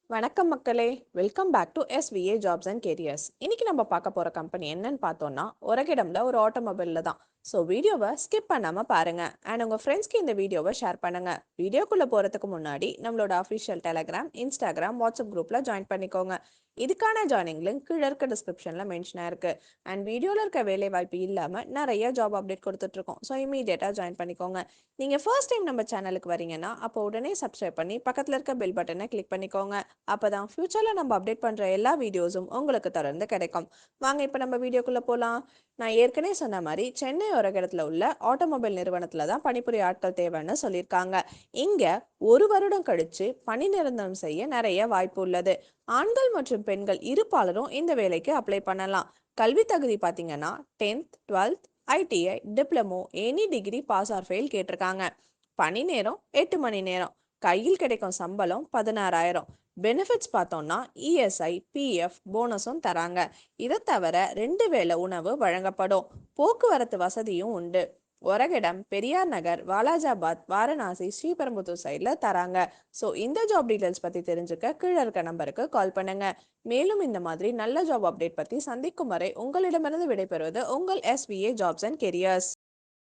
வணக்கம் மக்களே, welcome back to SVA jobs and careers. இன்னைக்கு நம்ம பார்க்க போற கம்பெனி என்னன்னு பார்த்தோம்னா ஒரகிடம்ல ஒரு ஆட்டோமொபைல்ல தான். ஸோ வீடியோவை ஸ்கிப் பண்ணாம பாருங்க அண்ட் உங்க ஃப்ரெண்ட்ஸ்க்கு இந்த வீடியோவை ஷேர் பண்ணுங்க. வீடியோக்குள்ள போறதுக்கு முன்னாடி நம்மளோட அஃபிஷியல் டெலகிராம், இன்ஸ்டாகிராம், வாட்ஸ்அப் குரூப்ல ஜாயின் பண்ணிக்கோங்க. இதுக்கான ஜாயினிங் லிங்க் கீழே இருக்க டிஸ்கிரிப்ஷன்ல மென்ஷன் ஆயிருக்கு. அண்ட் வீடியோல இருக்க வேலை வாய்ப்பு இல்லாம நிறைய ஜாப் அப்டேட் கொடுத்துட்டு இருக்கோம். ஸோ இமீடியட்டா ஜாயின் பண்ணிக்கோங்க. நீங்க ஃபர்ஸ்ட் டைம் நம்ம சேனலுக்கு வரீங்கன்னா அப்போ உடனே சப்ஸ்கிரைப் பண்ணி பக்கத்துல இருக்க பெல் பட்டனை கிளிக் பண்ணிக்கோங்க. அப்பதான் ஃபியூச்சர்ல நம்ம அப்டேட் பண்ற எல்லா வீடியோஸும் உங்களுக்கு தொடர்ந்து கிடைக்கும். வாங்க இப்ப நம்ம வீடியோக்குள்ள போலாம். நான் ஏற்கனவே சொன்ன மாதிரி சென்னை ஒரகடத்துல உள்ள ஆட்டோமொபைல் நிறுவனத்துல தான் பணிபுரிய ஆட்கள் தேவைன்னு சொல்லியிருக்காங்க. இங்க 1 வருடம் கழிச்சு பணி நிரந்தரம் செய்ய நிறைய வாய்ப்பு உள்ளது. ஆண்கள் மற்றும் பெண்கள் இருப்பாளரும் இந்த வேலைக்கு அப்ளை பண்ணலாம். கல்வி தகுதி பாத்தீங்கன்னா 10th 12th ITI diploma any degree pass or fail கேட்டிருக்காங்க. பணி நேரம் 8 மணி நேரம். கையில் கிடைக்கும் சம்பளம் 16,000. பெனிஃபிட்ஸ் பார்த்தோம்னா இஎஸ்ஐ, பிஎஃப், போனஸும் தராங்க. இதை தவிர 2 வேளை உணவு வழங்கப்படும். போக்குவரத்து வசதியும் உண்டு. ஒரகிடம், பெரியார் நகர், வாலாஜாபாத், வாரணாசி, ஸ்ரீபெரும்புத்தூர் சைடில் தராங்க. ஸோ இந்த ஜாப் டீடைல்ஸ் பற்றி தெரிஞ்சுக்க கீழே இருக்க நம்பருக்கு கால் பண்ணுங்க. மேலும் இந்த மாதிரி நல்ல ஜாப் அப்டேட் பற்றி சந்திக்கும் வரை உங்களிடமிருந்து விடைபெறுவது உங்கள் SVA ஜாப்ஸ் அண்ட் கெரியர்ஸ்.